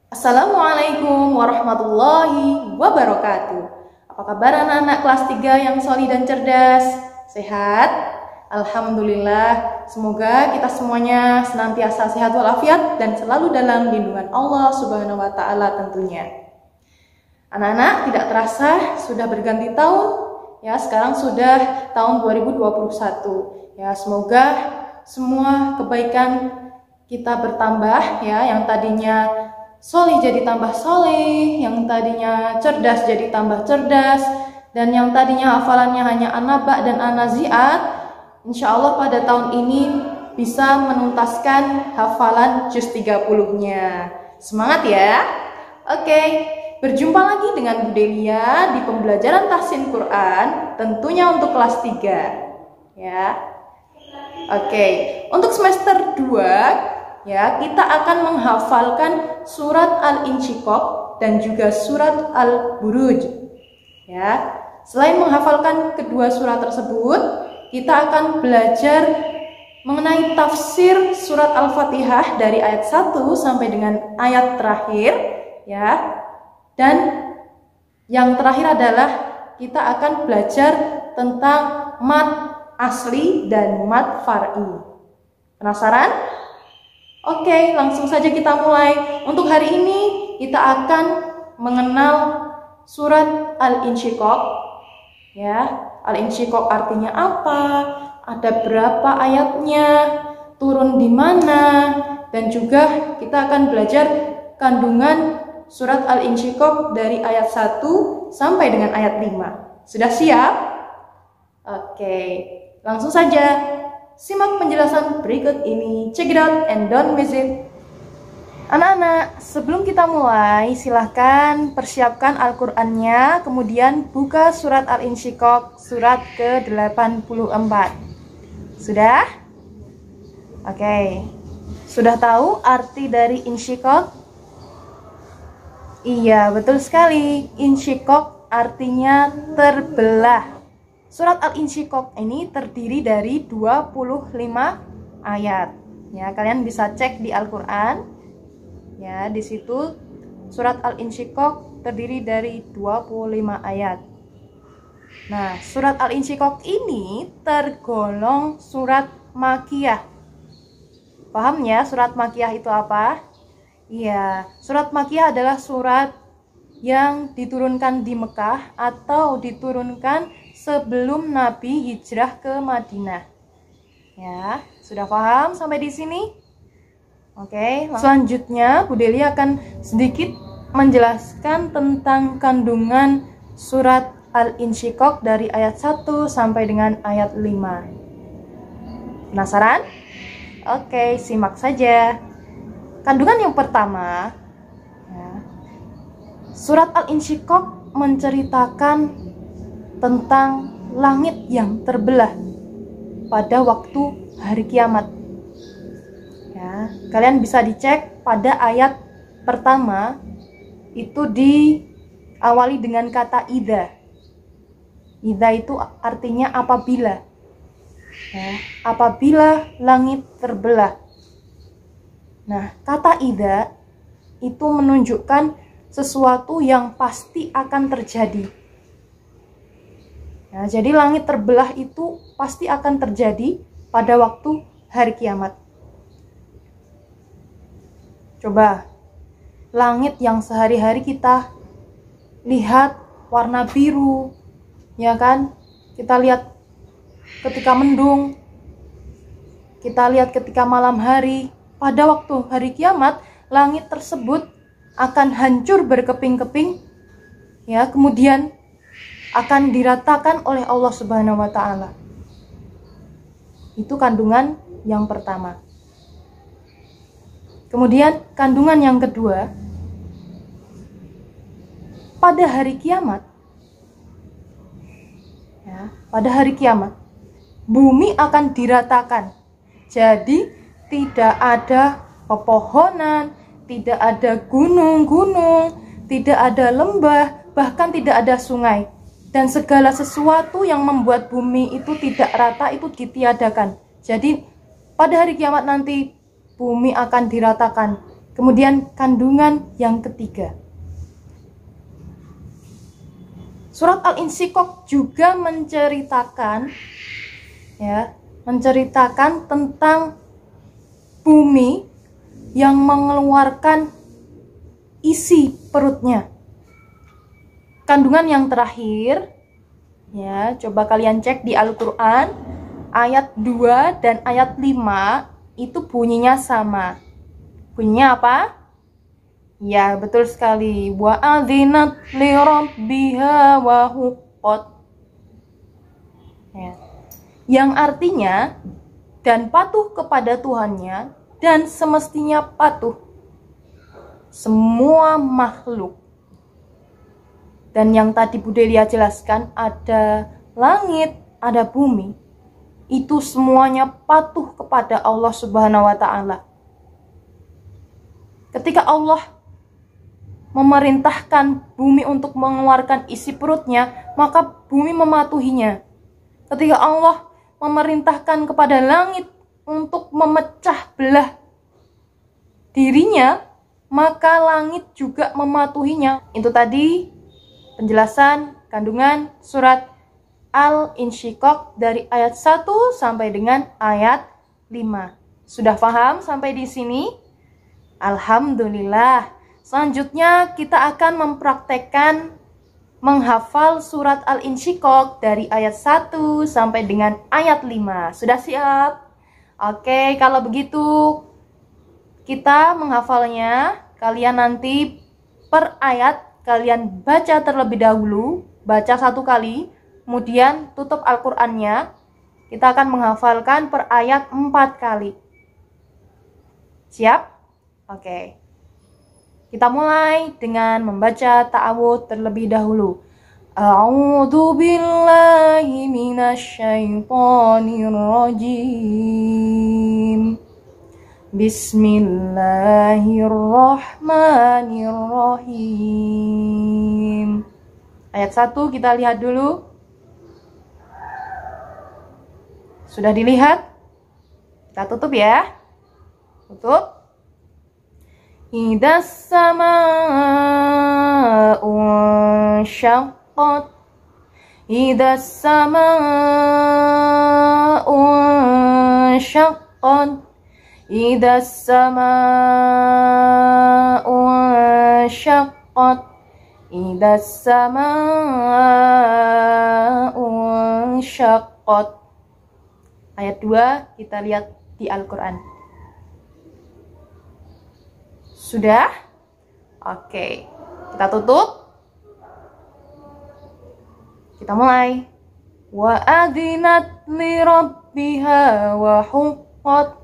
Assalamualaikum warahmatullahi wabarakatuh. Apa kabar anak-anak kelas 3 yang solih dan cerdas? Sehat? Alhamdulillah. Semoga kita semuanya senantiasa sehat walafiat dan selalu dalam lindungan Allah Subhanahu wa taala tentunya. Anak-anak, tidak terasa sudah berganti tahun. Ya, sekarang sudah tahun 2021. Ya, semoga semua kebaikan kita bertambah ya, yang tadinya solih jadi tambah solih, yang tadinya cerdas jadi tambah cerdas, dan yang tadinya hafalannya hanya an-naba dan an-nazi'at, insya Allah pada tahun ini bisa menuntaskan hafalan juz 30-nya. Semangat ya. Oke, berjumpa lagi dengan Bu Delia di pembelajaran tahsin Quran, tentunya untuk kelas 3 ya. Oke, untuk semester 2 ya, kita akan menghafalkan surat Al-Insyiqaq dan juga surat Al-Buruj. Ya, selain menghafalkan kedua surat tersebut, kita akan belajar mengenai tafsir surat Al-Fatihah dari ayat 1 sampai dengan ayat terakhir, ya. Dan yang terakhir adalah kita akan belajar tentang mad asli dan mad far'i. Penasaran? Oke, langsung saja kita mulai. Untuk hari ini kita akan mengenal surat Al-Insyiqaq. Ya, Al-Insyiqaq artinya apa? Ada berapa ayatnya? Turun di mana? Dan juga kita akan belajar kandungan surat Al-Insyiqaq dari ayat 1 sampai dengan ayat 5. Sudah siap? Oke, langsung saja. Simak penjelasan berikut ini. Check it out and don't miss it. Anak-anak, sebelum kita mulai, silahkan persiapkan Al-Qur'annya, kemudian buka surat Al-Insyiqaq surat ke-84. Sudah? Oke. Sudah tahu arti dari insyiqaq? Iya, betul sekali. Insyiqaq artinya terbelah. Surat Al-Insyiqaq ini terdiri dari 25 ayat. Ya, kalian bisa cek di Al-Qur'an. Ya, di situ surat Al-Insyiqaq terdiri dari 25 ayat. Nah, surat Al-Insyiqaq ini tergolong surat Makkiyah. Paham ya, surat Makkiyah itu apa? Iya, surat Makkiyah adalah surat yang diturunkan di Mekah atau diturunkan sebelum Nabi hijrah ke Madinah. Ya, sudah paham sampai di sini? Oke, selanjutnya Bu Delia akan sedikit menjelaskan tentang kandungan surat Al-Insyiqaq dari ayat 1 sampai dengan ayat 5. Penasaran? Oke, simak saja. Kandungan yang pertama, ya, surat Al-Insyiqaq menceritakan tentang langit yang terbelah pada waktu hari kiamat. Ya, kalian bisa dicek pada ayat pertama itu diawali dengan kata idza. Idza itu artinya apabila. Ya, apabila langit terbelah. Nah, kata idza itu menunjukkan sesuatu yang pasti akan terjadi. Nah, jadi langit terbelah itu pasti akan terjadi pada waktu hari kiamat. Coba, langit yang sehari-hari kita lihat warna biru, ya kan? Kita lihat ketika mendung, kita lihat ketika malam hari. Pada waktu hari kiamat, langit tersebut akan hancur berkeping-keping, ya, kemudian akan diratakan oleh Allah Subhanahu wa taala. Itu kandungan yang pertama. Kemudian kandungan yang kedua, pada hari kiamat, ya, pada hari kiamat bumi akan diratakan. Jadi tidak ada pepohonan, tidak ada gunung-gunung, tidak ada lembah, bahkan tidak ada sungai. Dan segala sesuatu yang membuat bumi itu tidak rata itu ditiadakan. Jadi pada hari kiamat nanti bumi akan diratakan. Kemudian kandungan yang ketiga. Surat Al-Insyiqaq juga menceritakan tentang bumi yang mengeluarkan isi perutnya. Kandungan yang terakhir, ya, coba kalian cek di Al-Qur'an ayat 2 dan ayat 5 itu bunyinya sama. Bunyinya apa? Ya, betul sekali. Wa adzinat li rabbiha wa huqqat. Ya. Yang artinya dan patuh kepada Tuhannya dan semestinya patuh semua makhluk. Dan yang tadi Bu Delia jelaskan, ada langit, ada bumi. Itu semuanya patuh kepada Allah Subhanahu wa Ta'ala. Ketika Allah memerintahkan bumi untuk mengeluarkan isi perutnya, maka bumi mematuhinya. Ketika Allah memerintahkan kepada langit untuk memecah belah dirinya, maka langit juga mematuhinya. Itu tadi penjelasan kandungan surat Al-Insyiqaq dari ayat 1 sampai dengan ayat 5. Sudah paham sampai di sini? Alhamdulillah. Selanjutnya kita akan mempraktekkan menghafal surat Al-Insyiqaq dari ayat 1 sampai dengan ayat 5. Sudah siap? Oke, kalau begitu kita menghafalnya. Kalian nanti per ayat kalian baca terlebih dahulu, baca 1 kali, kemudian tutup Al-Qur'annya. Kita akan menghafalkan per ayat 4 kali. Siap? Oke. Kita mulai dengan membaca ta'awudz terlebih dahulu. A'udzu billahi minasyaitonir rajim. Bismillahirrahmanirrahim. Ayat 1 kita lihat dulu. Sudah dilihat? Kita tutup ya. Tutup. Idas sama'u syaqqat. Idas sama'u syaqqat. Idas sama'u syaqqat. Idas sama'u syaqqat. Ayat 2 kita lihat di Al-Qur'an. Sudah? Oke. Kita tutup. Kita mulai. Wa adzinat li rabbiha wa huqqat.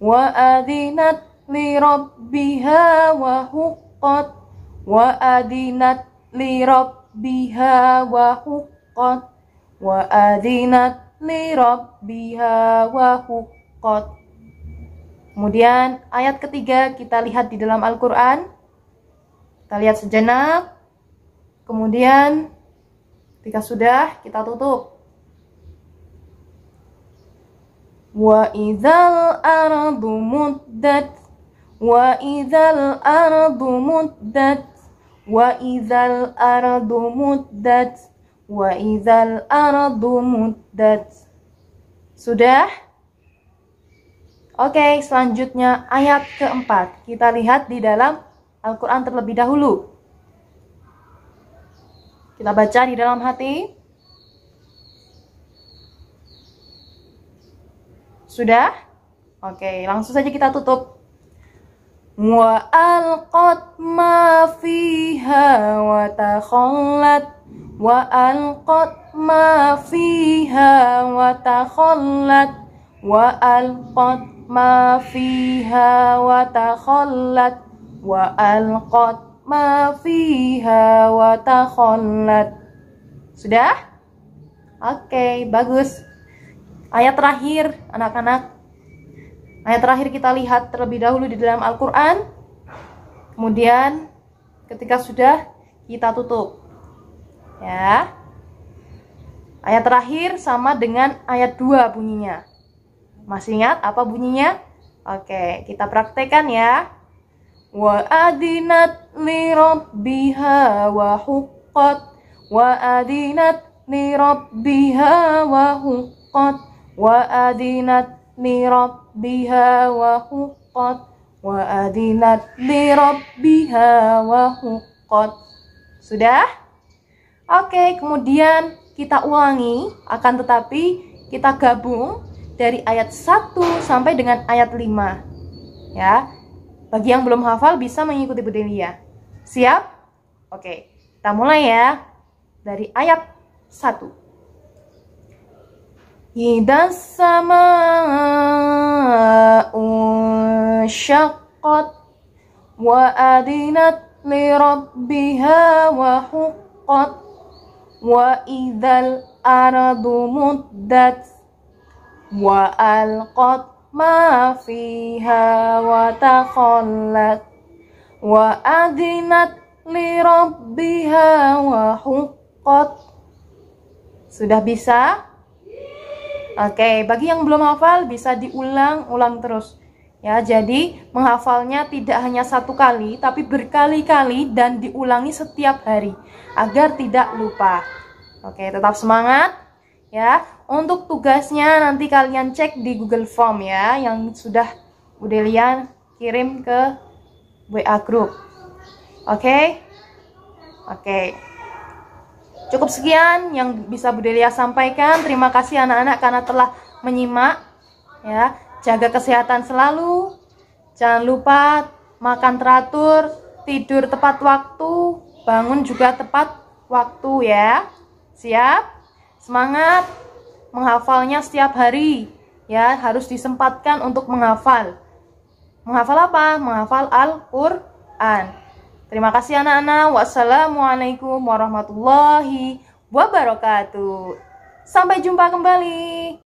Wa adzinat li rabbiha wa huqqat. Wa adzinat li rabbiha wa huqqat. Wa adzinat li rabbiha wa huqqat. Kemudian ayat ketiga kita lihat di dalam Al-Qur'an. Kita lihat sejenak. Kemudian ketika sudah kita tutup. Wa idzal ardu muddat. Wa idzal ardu muddat. Wa idzal ardu muddat. Wa idzal ardu muddat. Sudah? Oke, selanjutnya ayat keempat. Kita lihat di dalam Al-Qur'an terlebih dahulu. Kita baca di dalam hati. Sudah? Oke, langsung saja kita tutup. Wa alqat ma fiha wa takhallat. Wa alqat ma fiha wa takhallat. Wa alqat ma fiha wa takhallat. Wa alqat ma fiha wa takhallat. Sudah? Oke, bagus. Ayat terakhir, anak-anak. Ayat terakhir kita lihat terlebih dahulu di dalam Al-Qur'an. Kemudian ketika sudah kita tutup. Ya. Ayat terakhir sama dengan ayat 2 bunyinya. Masih ingat apa bunyinya? Oke, kita praktekkan ya. wa adinat li rabbiha wa huqqat, wa adinat li rabbiha wa huqqat, wa adinat li rabbiha wa huqqat, wa adinat li rabbiha wa huqqat. Sudah? Oke, kemudian kita ulangi, akan tetapi kita gabung dari ayat 1 sampai dengan ayat 5. Ya. Bagi yang belum hafal bisa mengikuti Bu Delia. Siap? Oke, kita mulai ya. Dari ayat 1. Idas sama'u syaqqat wa adinat li rabbiha wa huqqat wa idzal ardu muddat wa alqat ma fiha wa takhallat wa adinat li rabbiha wa huqqat. Sudah bisa? Oke, bagi yang belum hafal bisa diulang-ulang terus. Ya, jadi menghafalnya tidak hanya satu kali, tapi berkali-kali dan diulangi setiap hari agar tidak lupa. Oke, tetap semangat. Ya, untuk tugasnya nanti kalian cek di Google Form ya, yang sudah Bu Delia kirim ke WA Group. Oke? Oke. Cukup sekian yang bisa Bu Delia sampaikan. Terima kasih anak-anak karena telah menyimak. Ya, jaga kesehatan selalu. Jangan lupa makan teratur, tidur tepat waktu, bangun juga tepat waktu ya. Siap? Semangat menghafalnya setiap hari. Ya, harus disempatkan untuk menghafal. Menghafal apa? Menghafal Al-Qur'an. Terima kasih anak-anak. Wassalamualaikum warahmatullahi wabarakatuh. Sampai jumpa kembali.